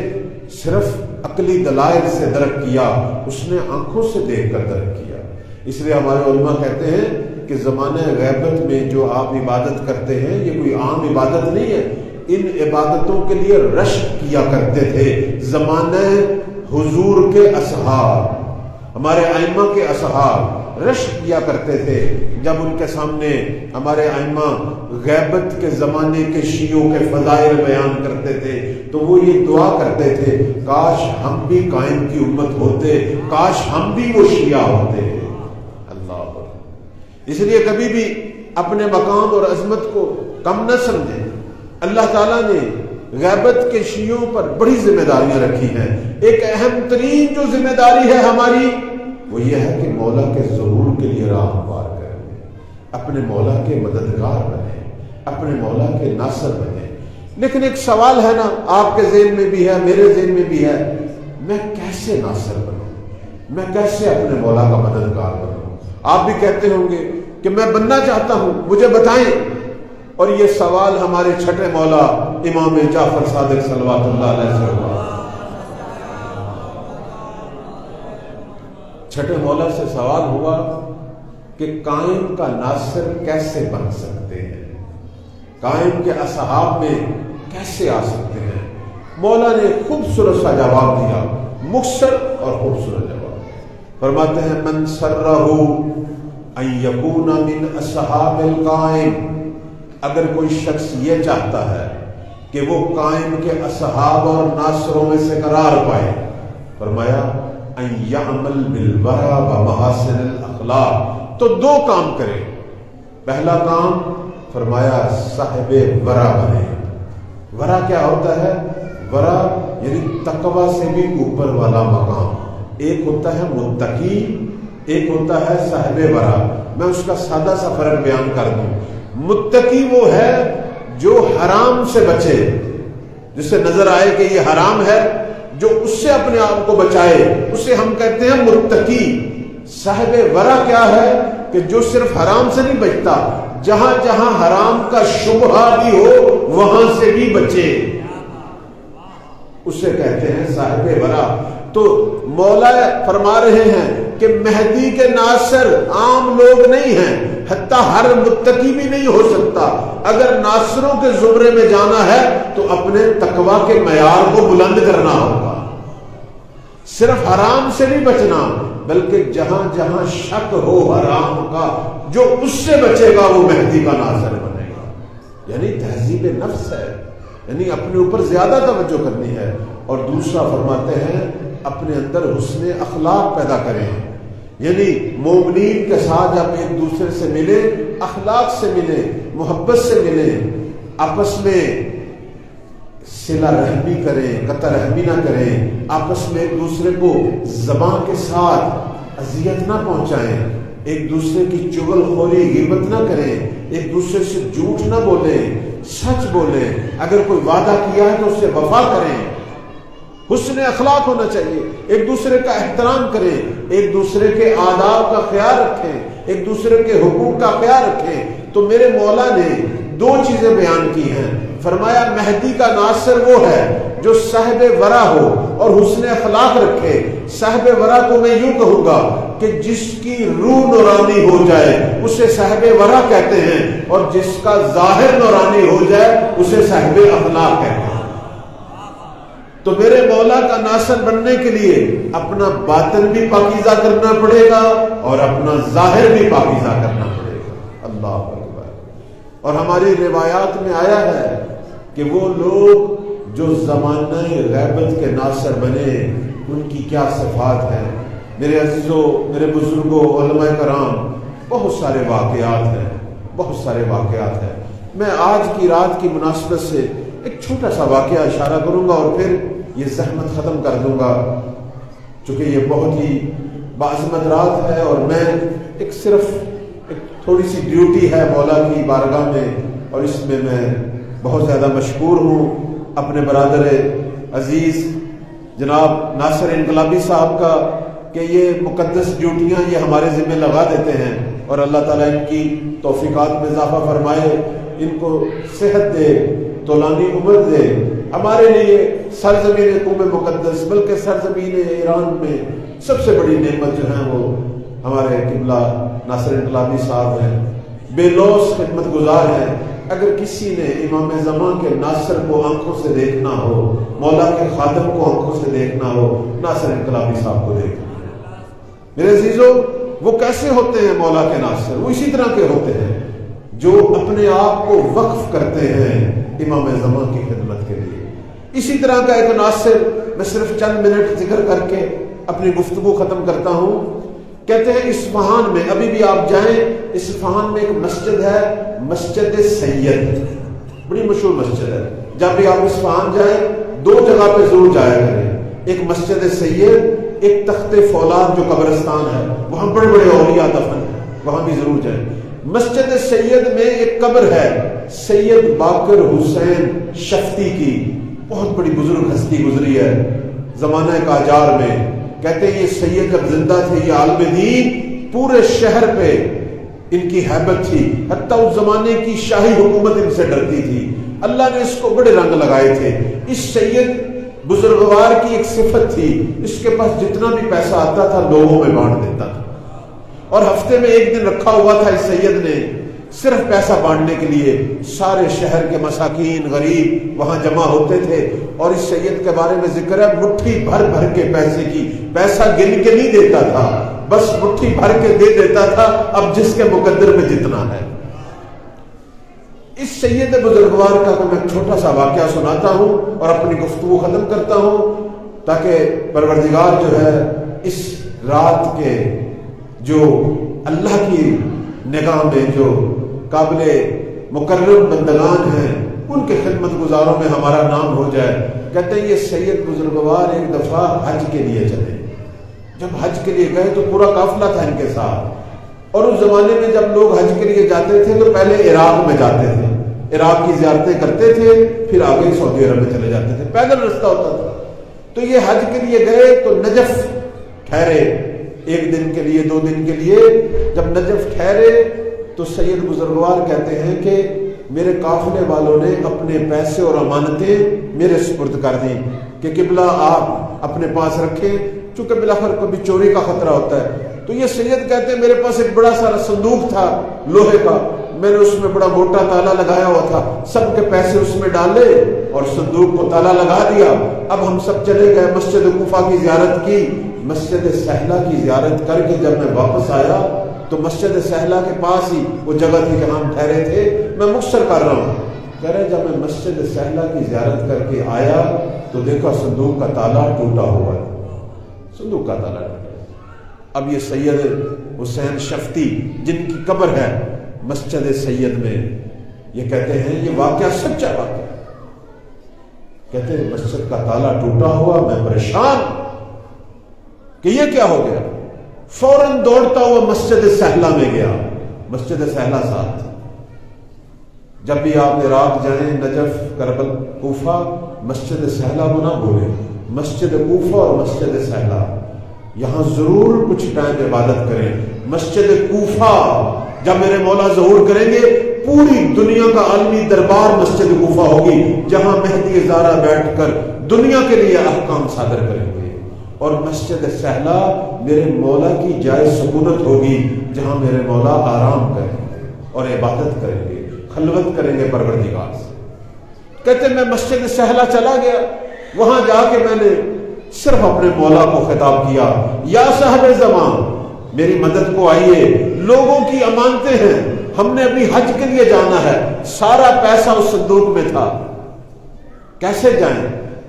صرف عقلی دلائل سے درک کیا، اس نے آنکھوں سے دیکھ کر درک کیا۔ اس لیے ہمارے علماء کہتے ہیں کہ زمانہ غیبت میں جو آپ عبادت کرتے ہیں یہ کوئی عام عبادت نہیں ہے، ان عبادتوں کے لیے رشک کیا کرتے تھے زمانہ حضور کے اصحاب، ہمارے ائمہ کے اصحاب رشک کیا کرتے تھے۔ جب ان کے سامنے ہمارے ائمہ غیبت کے زمانے کے شیعوں کے فضائل بیان کرتے تھے تو وہ یہ دعا کرتے تھے، کاش ہم بھی قائم کی امت ہوتے، کاش ہم بھی وہ شیعہ ہوتے۔ اللہ، اس لیے کبھی بھی اپنے مقام اور عظمت کو کم نہ سمجھیں۔ اللہ تعالیٰ نے غیبت کے شیعوں پر بڑی ذمہ داریاں رکھی ہیں. ایک اہم ترین جو ذمہ داری ہے ہماری وہ یہ ہے کہ مولا کے ظہور کے لیے راہ ہموار کریں، اپنے مولا کے مددگار بنیں، اپنے مولا کے ناصر بنیں. لیکن ایک سوال ہے نا، آپ کے ذہن میں بھی ہے، میرے ذہن میں بھی ہے، میں کیسے ناصر بنوں، میں کیسے اپنے مولا کا مددگار بنوں؟ آپ بھی کہتے ہوں گے کہ میں بننا چاہتا ہوں، مجھے بتائیں. اور یہ سوال ہمارے چھٹے مولا امام جعفر صادق صلوات اللہ علیہ سے ہوا. چھٹے مولا سے سوال ہوا کہ قائم کا ناصر کیسے بن سکتے ہیں، قائم کے اصحاب میں کیسے آ سکتے ہیں؟ مولا نے خوبصورت سا جواب دیا، مختصر اور خوبصورت جواب. فرماتے ہیں من سرہ ان یکون من اصحاب القائم، اگر کوئی شخص یہ چاہتا ہے کہ وہ قائم کے اصحاب اور ناصروں میں سے قرار پائے، فرمایا ان یعمل بالورع و محاسن الاخلاق، تو دو کام کرے. پہلا کام فرمایا صاحب ورع بنے. ورع کیا ہوتا ہے؟ ورع یعنی تقوی سے بھی اوپر والا مقام. ایک ہوتا ہے متقی، ایک ہوتا ہے صاحب ورع. میں اس کا سادہ سا فرق بیان کر دوں. متقی وہ ہے جو حرام سے بچے، جسے نظر آئے کہ یہ حرام ہے، جو اس سے اپنے آپ کو بچائے، اسے ہم کہتے ہیں متقی. صاحب ورع کیا ہے؟ کہ جو صرف حرام سے نہیں بچتا، جہاں جہاں حرام کا شبہہ بھی ہو وہاں سے بھی بچے، اسے کہتے ہیں صاحب ورع. تو مولا فرما رہے ہیں کہ مہدی کے ناصر عام لوگ نہیں ہیں، حتیٰ ہر متقی بھی نہیں ہو سکتا. اگر ناصروں کے زمرے میں جانا ہے تو اپنے تقوی کے معیار کو بلند کرنا ہوگا. صرف حرام سے نہیں بچنا، بلکہ جہاں جہاں شک ہو حرام کا، جو اس سے بچے گا وہ مہدی کا ناصر بنے گا. یعنی تہذیب نفس ہے، یعنی اپنے اوپر زیادہ توجہ کرنی ہے. اور دوسرا فرماتے ہیں اپنے اندر حسن اخلاق پیدا کریں، یعنی مومنین کے ساتھ جب ایک دوسرے سے ملیں، اخلاق سے ملیں، محبت سے ملیں، آپس میں صلہ رحمی کریں، قطع رحمی نہ کریں، آپس میں ایک دوسرے کو زبان کے ساتھ اذیت نہ پہنچائیں، ایک دوسرے کی چغل خوری غیبت نہ کریں، ایک دوسرے سے جھوٹ نہ بولیں، سچ بولیں، اگر کوئی وعدہ کیا ہے تو اس سے وفا کریں. حسن اخلاق ہونا چاہیے، ایک دوسرے کا احترام کریں، ایک دوسرے کے آداب کا خیال رکھیں، ایک دوسرے کے حقوق کا خیال رکھیں. تو میرے مولا نے دو چیزیں بیان کی ہیں. فرمایا مہدی کا ناصر وہ ہے جو صاحب ورع ہو اور حسن اخلاق رکھے. صاحب ورع کو میں یوں کہوں گا کہ جس کی روح نورانی ہو جائے اسے صاحب ورع کہتے ہیں، اور جس کا ظاہر نورانی ہو جائے اسے صاحب اخلاق کہتے ہیں. تو میرے مولا کا ناصر بننے کے لیے اپنا باطن بھی پاکیزہ کرنا پڑے گا اور اپنا ظاہر بھی پاکیزہ کرنا پڑے گا. اللہ اکبر. اور ہماری روایات میں آیا ہے کہ وہ لوگ جو زمانہ غیبت کے ناصر بنے ان کی کیا صفات ہیں. میرے عزیزوں، میرے بزرگوں، علماء کرام، بہت سارے واقعات ہیں، بہت سارے واقعات ہیں. میں آج کی رات کی مناسبت سے ایک چھوٹا سا واقعہ اشارہ کروں گا اور پھر یہ زحمت ختم کر دوں گا، چونکہ یہ بہت ہی باعظمت رات ہے اور میں صرف ایک تھوڑی سی ڈیوٹی ہے مولا کی بارگاہ میں، اور اس میں بہت زیادہ مشکور ہوں اپنے برادر عزیز جناب ناصر انقلابی صاحب کا کہ یہ مقدس ڈیوٹیاں یہ ہمارے ذمہ لگا دیتے ہیں، اور اللہ تعالیٰ ان کی توفیقات میں اضافہ فرمائے، ان کو صحت دے، طولانی عمر دے. ہمارے لیے سرزمین قوم مقدس بلکہ سرزمین ایران میں سب سے بڑی نعمت جو ہے وہ ہمارے قبلہ ناصر انقلابی صاحب ہیں، بے لوث خدمت گزار ہیں. اگر کسی نے امام زمان کے ناصر کو آنکھوں سے دیکھنا ہو، مولا کے خادم کو آنکھوں سے دیکھنا ہو، ناصر انقلابی صاحب کو دیکھنا ہے. میرے عزیزوں، وہ کیسے ہوتے ہیں مولا کے ناصر؟ وہ اسی طرح کے ہوتے ہیں جو اپنے آپ کو وقف کرتے ہیں امام زمان کی خدمت کے لیے. اسی طرح کا ایک ناصر میں صرف چند منٹ ذکر کر کے اپنی گفتگو ختم کرتا ہوں. کہتے ہیں اصفہان میں، ابھی بھی آپ جائیں، اصفہان میں ایک مسجد ہے، مسجد سید، بڑی مشہور مسجد ہے. جب بھی آپ اصفہان جائیں 2 جگہ پہ ضرور جایا کریں، ایک مسجد سید، ایک تخت فولاد جو قبرستان ہے، وہاں بڑے بڑے اولیاء دفن ہیں، وہاں بھی ضرور جائیں۔ مسجد سید میں ایک قبر ہے سید باقر حسین شفتی کی، بہت بڑی بزرگ ہستی گزری ہے زمانہ قاجار میں۔ کہتے ہیں یہ سید جب زندہ تھے، یہ عالم دین، پورے شہر پہ ان کی ہیبت تھی، حتیٰ اس زمانے کی شاہی حکومت ان سے ڈرتی تھی۔ اللہ نے اس کو بڑے رنگ لگائے تھے۔ اس سید بزرگوار کی ایک صفت تھی، اس کے پاس جتنا بھی پیسہ آتا تھا لوگوں میں بانٹ دیتا تھا، اور ہفتے میں ایک دن رکھا ہوا تھا اس سید نے صرف پیسہ بانٹنے کے لیے۔ سارے شہر کے مساکین غریب وہاں جمع ہوتے تھے، اور اس سید کے بارے میں ذکر ہے مٹھی بھر بھر کے پیسے کی، پیسہ گن کے نہیں دیتا تھا، بس مٹھی بھر کے دے دیتا تھا، اب جس کے مقدر میں جتنا ہے۔ اس سید بزرگوار کا میں ایک چھوٹا سا واقعہ سناتا ہوں اور اپنی گفتگو ختم کرتا ہوں، تاکہ پروردگار جو ہے اس رات کے جو اللہ کی نگاہ میں جو قابل مکرم بندگان ہیں ان کے خدمت گزاروں میں ہمارا نام ہو جائے۔ کہتے ہیں یہ سید بزرگوار ایک دفعہ حج کے لیے چلے۔ جب حج کے لیے گئے تو پورا قافلہ تھا ان کے ساتھ، اور اس زمانے میں جب لوگ حج کے لیے جاتے تھے تو پہلے عراق میں جاتے تھے، عراق کی زیارتیں کرتے تھے، پھر آگے سعودی عرب میں چلے جاتے تھے، پیدل رستہ ہوتا تھا۔ تو یہ حج کے لیے گئے تو نجف ٹھہرے 1 دن کے لیے 2 دن کے لیے۔ جب نجف ٹھہرے تو سید بزرگوار کہتے ہیں کہ میرے قافلے والوں نے اپنے پیسے اور امانتیں میرے سپرد کر دیں کہ قبلہ آپ اپنے پاس رکھیں، چونکہ بالاخر کبھی چوری کا خطرہ ہوتا ہے۔ تو یہ سید کہتے ہیں میرے پاس ایک بڑا سارا صندوق تھا لوہے کا، میں نے اس میں بڑا موٹا تالا لگایا ہوا تھا، سب کے پیسے اس میں ڈالے اور صندوق کو تالا لگا دیا۔ اب ہم سب چلے گئے، مسجد کوفہ کی زیارت کی، مسجد سہلہ کی زیارت کر کے جب میں واپس آیا تو مسجد سہلہ کے پاس ہی وہ جگہ تھی کہ ہم ٹھہرے تھے، میں مختصر کر رہا ہوں، کہہ رہے جب میں مسجد سہلہ کی زیارت کر کے آیا تو دیکھا صندوق کا تالا ٹوٹا ہوا ہے، صندوق کا تالا ٹوٹا۔ اب یہ سید حسین شفتی جن کی قبر ہے مسجد سید میں، یہ کہتے ہیں یہ واقعہ سچا واقعہ، کہتے ہیں مسجد کا تالا ٹوٹا ہوا، میں پریشان کہ یہ کیا ہو گیا، فوراً دوڑتا ہوا مسجد سہلہ میں گیا، مسجد سہلہ ساتھ۔ جب بھی آپ عراق جائیں، نجف، کربل، کوفہ، مسجد سہلہ کو نہ بھولیں، مسجد کوفہ اور مسجد سہلہ یہاں ضرور کچھ ٹائم عبادت کریں۔ مسجد کوفہ جب میرے مولا ظہور کریں گے پوری دنیا کا عالمی دربار مسجد کوفہ ہوگی، جہاں مہدی زارا بیٹھ کر دنیا کے لیے احکام صادر کریں گے، اور مسجد سہلہ میرے مولا کی جائے سکونت ہوگی، جہاں میرے مولا آرام کریں گے اور عبادت کریں گے، خلوت کریں گے پروردگار سے۔ کہتے میں مسجد سہلہ چلا گیا، وہاں جا کے میں نے صرف اپنے مولا کو خطاب کیا، یا صاحب زمان میری مدد کو آئیے، لوگوں کی امانتیں ہیں، ہم نے ابھی حج کے لیے جانا ہے، سارا پیسہ اس صندوق میں تھا، کیسے جائیں،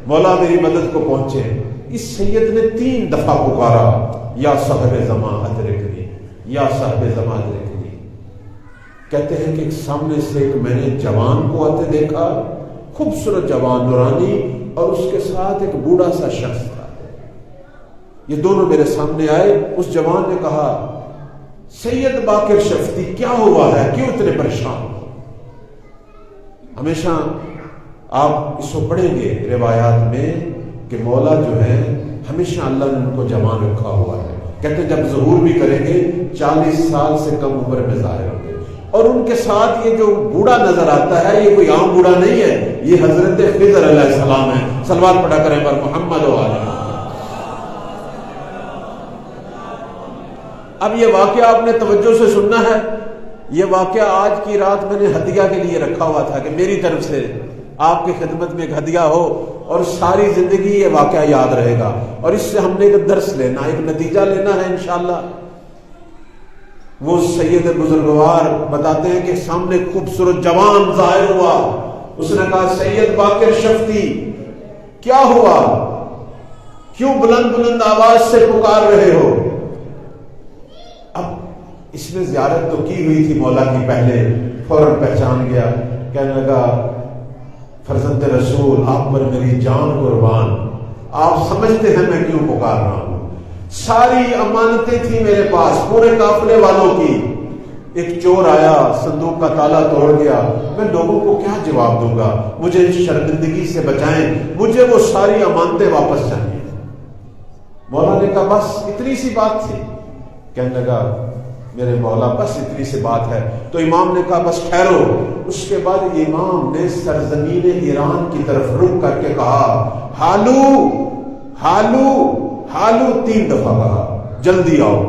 مولا میری مدد کو پہنچے۔ اس سید نے 3 دفعہ پکارا، یا صاحب زمان ادرکنی، یا صاحب زمان ادرکنی۔ کہتے ہیں کہ سامنے سے ایک میں نے جوان کو آتے دیکھا، خوبصورت جوان نورانی، اور اس کے ساتھ ایک بوڑھا سا شخص تھا، یہ دونوں میرے سامنے آئے۔ اس جوان نے کہا سید باقر شفتی کیا ہوا ہے، کیوں اتنے پریشان ہو؟ ہمیشہ آپ اس کو پڑھیں گے روایات میں کہ مولا جو ہے ہمیشہ اللہ نے ان کو جوان رکھا ہوا ہے، کہتے ہیں جب ظہور بھی کریں گے 40 سال سے کم عمر میں ظاہر ہوں گے، اور ان کے ساتھ یہ جو بوڑھا نظر آتا ہے یہ کوئی عام بوڑھا نہیں ہے، یہ حضرت خضر علیہ السلام ہے۔ صلوات پڑھا کریں پر محمد و آلہ۔ اب یہ واقعہ آپ نے توجہ سے سننا ہے، یہ واقعہ آج کی رات میں نے ہدیہ کے لیے رکھا ہوا تھا کہ میری طرف سے آپ کی خدمت میں ایک ہدیہ ہو، اور ساری زندگی یہ واقعہ یاد رہے گا، اور اس سے ہم نے ایک درس لینا، ایک نتیجہ لینا ہے انشاءاللہ۔ وہ سید بزرگوار بتاتے ہیں کہ سامنے خوبصورت جوان ظاہر ہوا، اس نے کہا سید باقر شفتی کیا ہوا، کیوں بلند بلند آواز سے پکار رہے ہو؟ اب اس نے زیارت تو کی ہوئی تھی مولا کی پہلے، فوراً پہچان گیا، کہنے لگا فرزند رسول آپ پر میری جان قربان، آپ سمجھتے ہیں میں کیوں پکار رہا ہوں۔ ساری امانتیں تھیں میرے پاس پورے قافلے والوں کی، ایک چور آیا صندوق کا تالا توڑ گیا، میں لوگوں کو کیا جواب دوں گا، مجھے اس شرمندگی سے بچائیں، مجھے وہ ساری امانتیں واپس چاہیے۔ مولا نے کہا بس اتنی سی بات تھی؟ کہنے لگا میرے مولا بس اتنی سی بات ہے۔ تو امام نے کہا بس ٹھہرو۔ اس کے بعد امام نے سرزمین ایران کی طرف رخ کر کے کہا ہالو ہالو ہالو، 3 دفعہ کہا، جلدی آؤ۔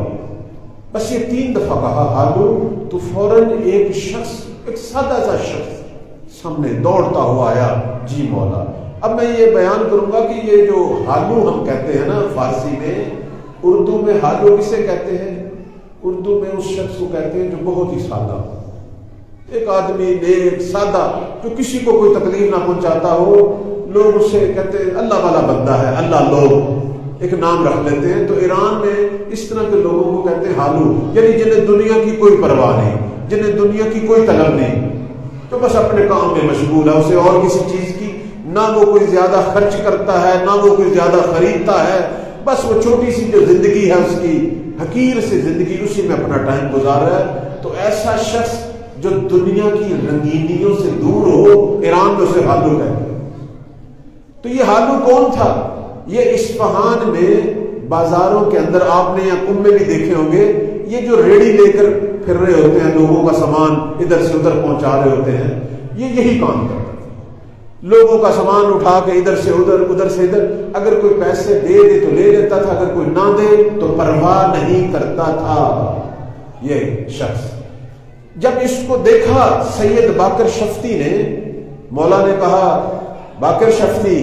بس یہ 3 دفعہ کہا ہالو تو فوراً ایک شخص، ایک سادہ سا شخص سامنے دوڑتا ہوا آیا، جی مولا۔ اب میں یہ بیان کروں گا کہ یہ جو ہالو ہم کہتے ہیں نا فارسی میں، اردو میں ہالو کسے کہتے ہیں؟ اردو میں اس شخص کو کہتے ہیں جو بہت ہی سادہ ہو، ایک آدمی نیک سادہ جو کسی کو کوئی تکلیف نہ پہنچاتا ہو، لوگ اسے کہتے ہیں اللہ والا بندہ ہے، اللہ لوگ ایک نام رکھ لیتے ہیں۔ تو ایران میں اس طرح کے لوگوں کو کہتے ہیں ہالو، یعنی جنہیں دنیا کی کوئی پرواہ نہیں، جنہیں دنیا کی کوئی طلب نہیں، تو بس اپنے کام میں مشغول ہے، اسے اور کسی چیز کی نہ وہ کوئی زیادہ خرچ کرتا ہے نہ وہ کوئی زیادہ خریدتا ہے، بس وہ چھوٹی سی جو زندگی ہے اس کی حقیر سی زندگی، اسی میں اپنا ٹائم گزار رہا ہے۔ تو ایسا شخص جو دنیا کی رنگینیوں سے دور ہو، ایران میں اسے ہالو کہتے ہیں۔ تو یہ ہالو کون تھا؟ یہ اصفہان میں بازاروں کے اندر، آپ نے یہاں کم میں بھی دیکھے ہوں گے، یہ جو ریڑھی لے کر پھر رہے ہوتے ہیں، لوگوں کا سامان ادھر سے ادھر پہنچا رہے ہوتے ہیں، یہ یہی کام کرتا ہے، لوگوں کا سامان اٹھا کے ادھر سے ادھر ادھر سے ادھر، اگر کوئی پیسے دے دے تو لے لیتا تھا، اگر کوئی نہ دے تو پرواہ نہیں کرتا تھا یہ شخص۔ جب اس کو دیکھا سید باقر شفتی نے، مولا نے کہا باقر شفتی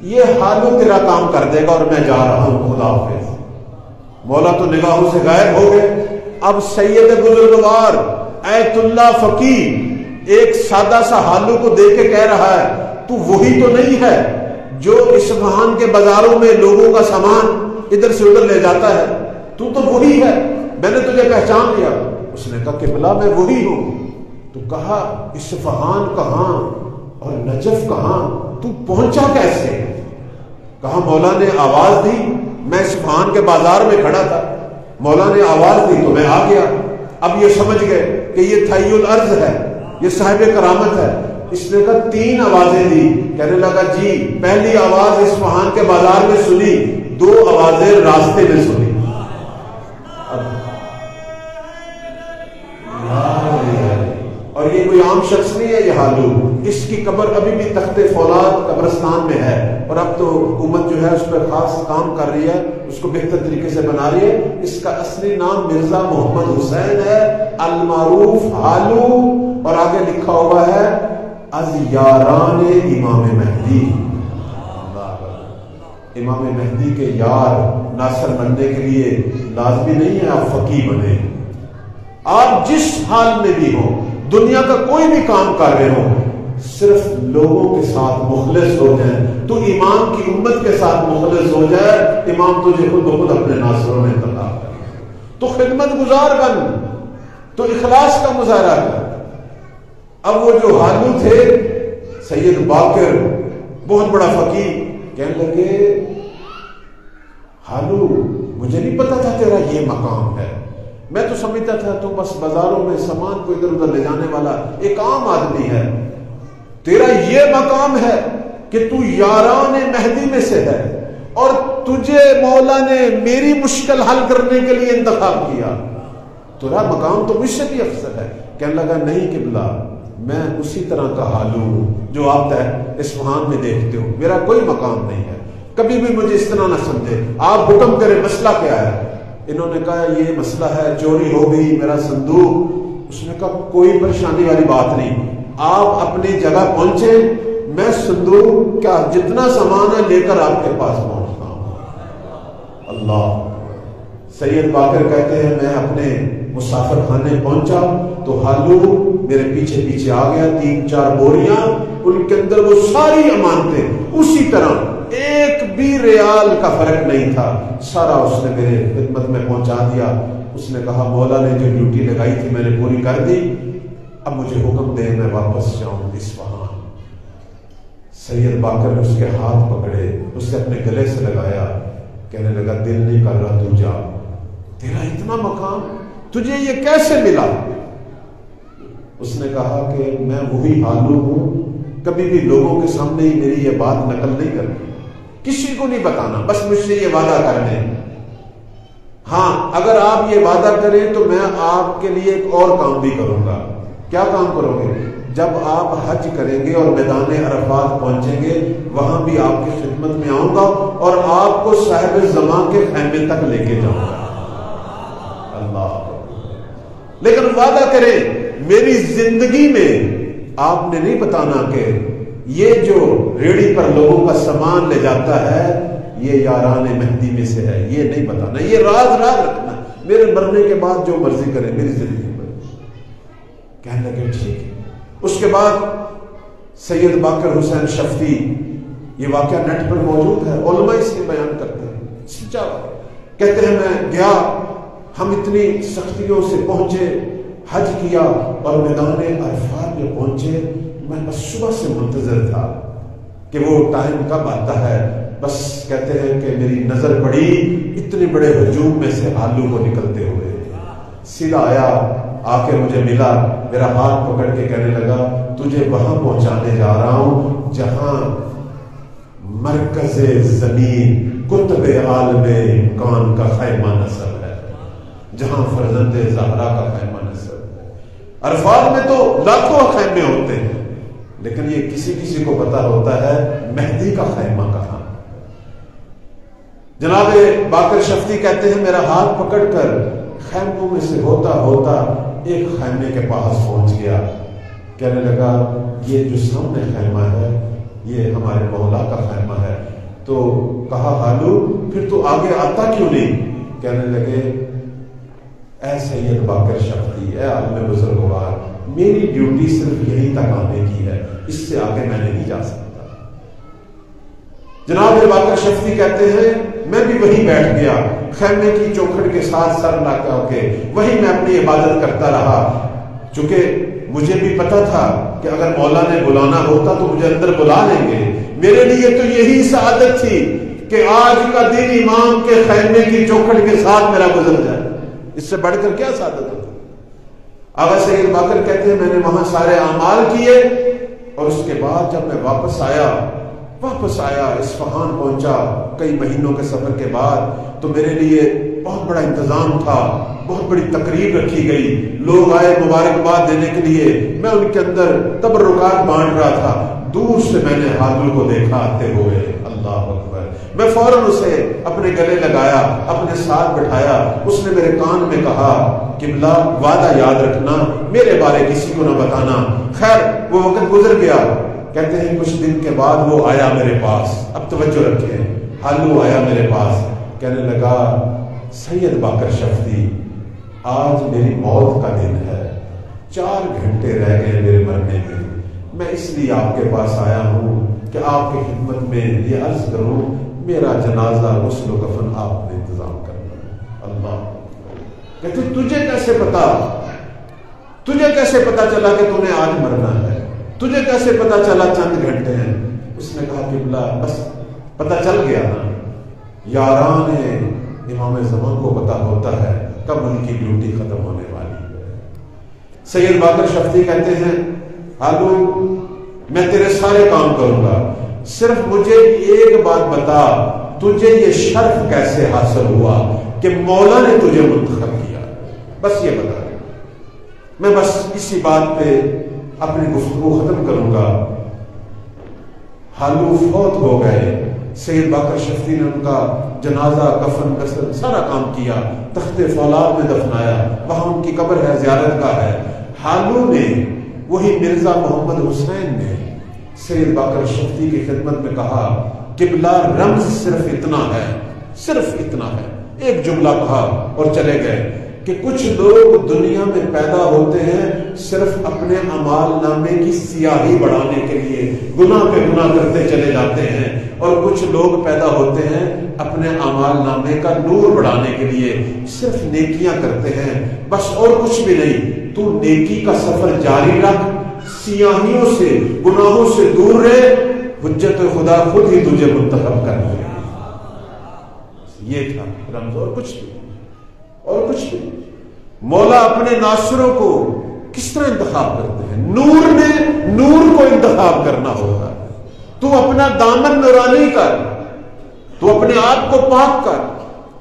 یہ ہالو تیرا کام کر دے گا اور میں جا رہا ہوں، خدا حافظ۔ مولا تو نگاہوں سے غائب ہو گئے۔ اب سید بزرگوار ایت اللہ فقیر ایک سادہ سا ہالو کو دیکھ کے کہہ رہا ہے تو وہی تو نہیں ہے جو اصفہان کے بازاروں میں لوگوں کا سامان ادھر سے ادھر لے جاتا ہے، تو وہی ہے، میں نے تجھے پہچان لیا۔ اس نے کہا قبلہ میں وہی ہوں۔ تو کہا اصفہان کہاں اور نجف کہاں، تو پہنچا کیسے؟ کہا مولا نے آواز دی، میں اصفہان کے بازار میں کھڑا تھا، مولا نے آواز دی تو میں آ گیا۔ اب یہ سمجھ گئے کہ یہ تھئی الارض ہے، یہ صاحب کرامت ہے۔ اس نے کہا 3 آوازیں دی، کہنے لگا جی پہلی آواز اصفہان کے بازار میں سنی، 2 آوازیں راستے میں سنی۔ اور یہ کوئی عام شخص نہیں ہے یہ ہالو، اس کی قبر ابھی بھی تخت فولاد قبرستان میں ہے، اور اب تو حکومت جو ہے اس پر خاص کام کر رہی ہے، اس کو بہتر طریقے سے بنا رہی ہے۔ اس کا اصلی نام مرزا محمد حسین ہے، المعروف ہالو، اور آگے لکھا ہوا ہے از یاران امام مہدی۔ امام مہدی کے یار ناصر بننے کے لیے لازمی نہیں ہے آپ فقیہ بنے، آپ جس حال میں بھی ہو، دنیا کا کوئی بھی کام کر رہے ہو، صرف لوگوں کے ساتھ مخلص ہو جائیں، تو امام کی امت کے ساتھ مخلص ہو جائے، امام تجھے خود بخود اپنے ناصروں میں انتخاب کرے۔ تو خدمت گزار بن، تو اخلاص کا مظاہرہ کر۔ اب وہ جو ہالو تھے سید باقر، بہت بڑا فقیہ، کہنے لگے ہالو مجھے نہیں پتا تھا تیرا یہ مقام ہے، میں تو سمجھتا تھا تو بس بازاروں میں سامان کو ادھر ادھر لے جانے والا ایک عام آدمی ہے، تیرا یہ مقام ہے کہ تو یاران مہدی میں سے ہے، اور تجھے مولا نے میری مشکل حل کرنے کے لیے انتخاب کیا، تیرا مقام تو مجھ سے بھی افضل ہے۔ کہنے لگا نہیں قبلہ، میں اسی طرح کا حالو ہوں جو آپ اصفہان میں دیکھتے ہو، میرا کوئی مقام نہیں ہے، کبھی بھی مجھے اس طرح نہ سمجھے، آپ حکم کریں مسئلہ کیا ہے؟ انہوں نے کہا یہ مسئلہ ہے چوری ہو گئی میرا صندوق۔ اس نے کہا کوئی پریشانی والی بات نہیں، آپ اپنی جگہ پہنچے، میں صندوق کا جتنا سامان ہے لے کر آپ کے پاس پہنچتا ہوں۔ اللہ، سید باقر کہتے ہیں میں اپنے مسافر خانے پہنچا تو ہالو میرے پیچھے پیچھے آ گیا، 3-4 بوریاں، ان کے اندر وہ ساری امانتیں اسی طرح، ایک بھی ریال کا فرق نہیں تھا، سارا اس نے میرے خدمت میں پہنچا دیا۔ اس نے کہا مولا نے جو ڈیوٹی لگائی تھی میں نے پوری کر دی، اب مجھے حکم دے میں واپس جاؤں اصفہان۔ سید باقر نے اس کے ہاتھ پکڑے، اسے اپنے گلے سے لگایا، کہنے لگا دل نہیں کر رہا تو جا، تیرا اتنا مقام تجھے یہ کیسے ملا؟ اس نے کہا کہ میں وہی حالو ہوں، کبھی بھی لوگوں کے سامنے ہی میری یہ بات نقل نہیں کرنی، کسی کو نہیں بتانا، بس مجھ سے یہ وعدہ کرنے، ہاں اگر آپ یہ وعدہ کریں تو میں آپ کے لیے ایک اور کام بھی کروں گا۔ کیا کام کرو گے؟ جب آپ حج کریں گے اور میدان عرفات پہنچیں گے، وہاں بھی آپ کی خدمت میں آؤں گا اور آپ کو صاحب زمان کے خیمے تک لے کے جاؤں گا۔ اللہ، لیکن وعدہ کریں میری زندگی میں آپ نے نہیں بتانا کہ یہ جو ریڑھی پر لوگوں کا سامان لے جاتا ہے یہ یاران مہدی میں سے ہے، یہ نہیں بتانا، یہ راز رکھنا، میرے مرنے کے بعد جو مرضی کرے میری زندگی میں۔ کہنے لگے ٹھیک ہے۔ اس کے بعد سید باقر حسین شفتی، یہ واقعہ نیٹ پر موجود ہے، علماء اس میں بیان کرتے ہیں، سچا کہتے ہیں میں گیا، ہم اتنی سختیوں سے پہنچے، حج کیا اور میدان عرفات میں پہنچے، میں بس صبح سے منتظر تھا کہ وہ ٹائم کب آتا ہے۔ بس کہتے ہیں کہ میری نظر پڑی اتنے بڑے ہجوم میں سے آلو کو نکلتے ہوئے، سیدھا آیا، آ کے مجھے ملا، میرا ہاتھ پکڑ کے کہنے لگا تجھے وہاں پہنچانے جا رہا ہوں جہاں مرکز زمین قطب عالم امکان کا خیمہ نصب ہے، جہاں فرزند زہرا کا خیمہ نصب ہے۔ عرفات میں تو لاکھوں خیمے ہوتے ہیں، لیکن یہ کسی کو پتا ہوتا ہے مہدی کا خیمہ کہاں۔ جناب باقر شفتی کہتے ہیں میرا ہاتھ پکڑ کر خیموں میں سے ہوتا ہوتا ایک خیمے کے پاس پہنچ گیا، کہنے لگا یہ جو سامنے خیمہ ہے یہ ہمارے مولا کا خیمہ ہے۔ تو کہا حالو پھر تو آگے آتا کیوں نہیں؟ کہنے لگے اے سید باقر شفتی، اے عالم بزرگوار، میری ڈیوٹی صرف یہیں تک آنے کی ہے، اس سے آگے میں نہیں جا سکتا۔ جناب باقر شفتی کہتے ہیں میں بھی وہیں بیٹھ گیا، خیمے کی چوکھٹ کے ساتھ سر لگا کے وہیں میں اپنی عبادت کرتا رہا، چونکہ مجھے بھی پتا تھا کہ اگر مولا نے بلانا ہوتا تو مجھے اندر بلا لیں گے۔ میرے لیے تو یہی سعادت تھی کہ آج کا دن امام کے خیمے کی چوکھٹ کے ساتھ میرا گزر جائے، اس سے بڑھ کر کیا سعادت ہوتی۔ آغا سید باقر کہتے ہیں میں نے وہاں سارے اعمال کیے اور اس کے بعد جب میں واپس آیا اصفہان پہنچا کئی مہینوں کے سفر کے بعد، تو میرے لیے بہت بڑا انتظام تھا، بہت بڑی تقریب رکھی گئی، لوگ آئے مبارکباد دینے کے لیے، میں ان کے اندر تبرکات بانٹ رہا تھا۔ دور سے میں نے حاضر کو دیکھا آتے ہوئے، اللہ اکبر، میں فوراً اسے اپنے گلے لگایا، اپنے ساتھ بٹھایا، اس نے میرے کان میں کہا قبلہ وعدہ یاد رکھنا، میرے بارے کسی کو نہ بتانا۔ خیر وہ وقت گزر گیا، کہتے ہیں کچھ دن کے بعد وہ آیا میرے پاس، اب توجہ رکھیں، حالو آیا میرے پاس، کہنے لگا سید باقر شفتی آج میری موت کا دن ہے، 4 گھنٹے رہ گئے میرے مرنے میں، میں اس لیے آپ کے پاس آیا ہوں کہ آپ کی خدمت میں یہ عرض کروں میرا جنازہ غسل و کفن آپ نے انتظام کرنا۔ اللہ کہتے تجھے کیسے پتا چلا کہ تمہیں آج مرنا ہے؟ تجھے کیسے پتا چلا چند گھنٹے ہیں؟ اس نے کہا قبلہ بس پتا چل گیا نا، یاران امام زمان کو پتا ہوتا ہے کب ان کی ڈیوٹی ختم ہونے والی ہے۔ سید باقر شفتی کہتے ہیں حالو میں تیرے سارے کام کروں گا، صرف مجھے ایک بات بتا، تجھے یہ شرف کیسے حاصل ہوا کہ مولا نے تجھے منتخب کیا؟ بس یہ بتا، میں بس اسی بات پہ اپنی گفتگو ختم کروں گا۔ حالو فوت ہو گئے، سید باقر شفتی نے ان کا جنازہ کفن غسل سارا کام کیا، تخت فولاد میں دفنایا، وہاں ان کی قبر ہے، زیارت کا ہے۔ حالو نے وہی مرزا محمد حسین نے سید باقر شفتی کی خدمت میں کہا قبلہ رمز صرف اتنا ہے، ایک جملہ کہا اور چلے گئے کہ کچھ لوگ دنیا میں پیدا ہوتے ہیں صرف اپنے اعمال نامے کی سیاہی بڑھانے کے لیے، گناہ پہ گناہ کرتے چلے جاتے ہیں، اور کچھ لوگ پیدا ہوتے ہیں اپنے اعمال نامے کا نور بڑھانے کے لیے صرف نیکیاں کرتے ہیں، بس اور کچھ بھی نہیں۔ تو نیکی کا سفر جاری رکھ، سیاہیوں سے گناہوں سے دور رہے، حجت خدا خود ہی تجھے منتخب کر دے. یہ تھا رمز، اور کچھ بھی. مولا اپنے ناصروں کو کس طرح انتخاب کرتے ہیں؟ نور نے نور کو انتخاب کرنا ہوگا. تو اپنا دامن نورانی کر، تو اپنے آپ کو پاک کر،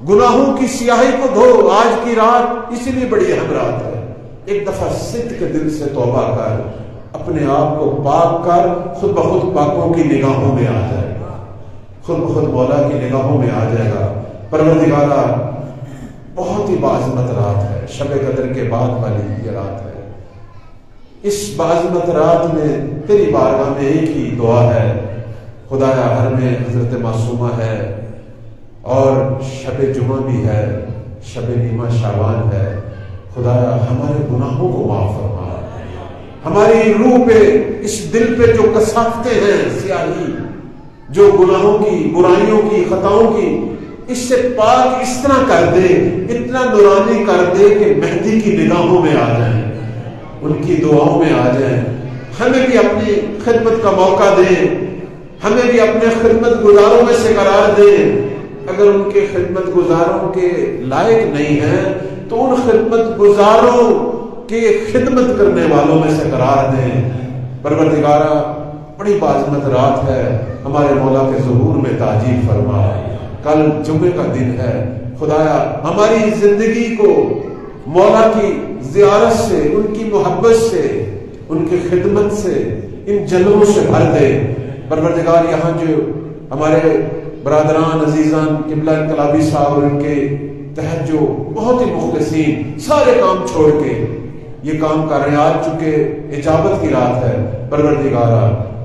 گناہوں کی سیاہی کو دھو. آج کی رات اسی لیے بڑی اہم رات ہے. ایک دفعہ صدق کے دل سے توبہ کر، اپنے آپ کو پاک کر، خود بخود پاکوں کی نگاہوں میں آ جائے گا، خود بخود مولا کی نگاہوں میں آ جائے گا. پروردگارا بہت ہی باعظمت رات ہے، شب قدر کے بعد والی یہ رات ہے. اس باعظمت رات میں تیری بارگاہ میں ایک ہی دعا ہے، خدایا ہر میں حضرت معصومہ ہے، اور شب جمعہ بھی ہے، شب نیمہ شعبان ہے. خدایا ہمارے گناہوں کو معاف فرما، ہماری روح پہ، اس دل پہ جو کثافتیں ہیں سیاہی، جو گناہوں کی، برائیوں کی، خطاؤں کی، اس سے پاک اس طرح کر دے، اتنا نورانی کر دے کہ مہدی کی نگاہوں میں آ جائیں، ان کی دعاؤں میں آ جائیں. ہمیں بھی اپنی خدمت کا موقع دیں، ہمیں بھی اپنے خدمت گزاروں میں سے قرار دیں. اگر ان کے خدمت گزاروں کے لائق نہیں ہیں تو ان خدمت گزاروں کے خدمت کرنے والوں میں سے قرار دیں. پروردگارا بڑی باعظمت رات ہے، ہمارے مولا کے ظہور میں تاجیل فرما. کل جمعے کا دن ہے، خدایا ہماری زندگی کو مولا کی زیارت سے، ان کی محبت سے، ان کی خدمت سے، ان جلووں سے بھر دے. پروردگار یہاں جو ہمارے برادران عزیزان قبلہ انقلابی صاحب اور ان کے تحت جو بہت ہی مخلصین سارے کام چھوڑ کے یہ کام کر رہے ہیں، آج چونکہ اجابت کی رات ہے، پروردگارا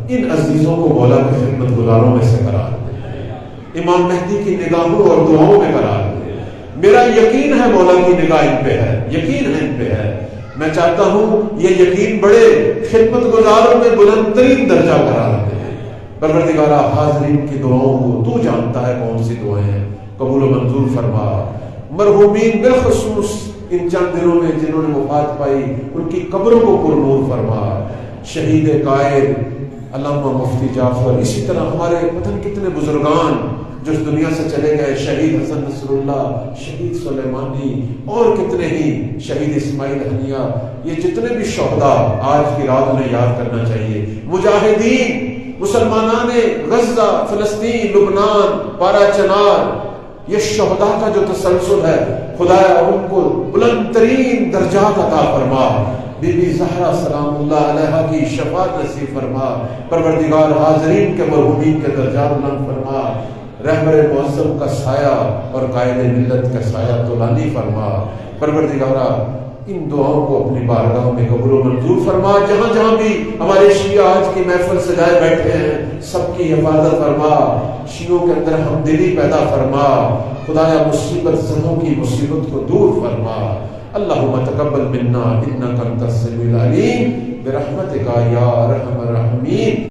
ان عزیزوں کو مولا کے خدمت گزاروں میں سے قرار دے، امام مہدی کی نگاہوں اور دعاؤں میں قرار دے. میرا یقین ہے مولا کی نگاہ ان پہ ہے، یقین ہے ان پہ ہے. میں چاہتا ہوں یہ یقین بڑے خدمت گزاروں میں بلند ترین درجہ قرار دے. پروردگارا حاضرین کی دعاؤں کو تو جانتا ہے کون سی دعائیں ہیں، قبول و منظور فرما. مرحومین بالخصوص ان چند دنوں میں جنہوں نے وفات پائی، ان کی قبروں کو پر نور فرما. شہید قائد علامہ مفتی جعفر، اسی طرح ہمارے پتہ کتنے بزرگان جو اس دنیا سے چلے گئے، شہید حسن نصر اللہ، شہید سلیمانی، اور کتنے ہی، شہید اسماعیل ہنیہ، یہ جتنے بھی شہداء آج کی رات میں یاد کرنا چاہیے. مجاہدین، مسلمانان غزہ، فلسطین، لبنان، پارا چنار، یہ شہداء کا جو تسلسل ہے، خدایا ان کو بلند ترین درجات عطا فرما. بی بی زہرا سلام اللہ علیہا کی شفاعت نصیب فرما. پروردگار حاضرین کے مرحومین کے درجات بلند فرما. رہبر معظم کا سایہ اور قائد ملت کا سایہ طولانی فرما. پروردگارا ان دعاؤں کو اپنی بارگاہ میں قبول و منظور فرما. جہاں جہاں بھی ہمارے شیعہ آج کی محفل سجائے بیٹھے ہیں، سب کی حفاظت فرما. شیعوں کے اندر ہمدلی پیدا فرما. خدایا مصیبت زدوں کی مصیبت کو دور فرما. اللہم تقبل منا انک انت السمیع العلیم برحمتک یا ارحم الراحمین.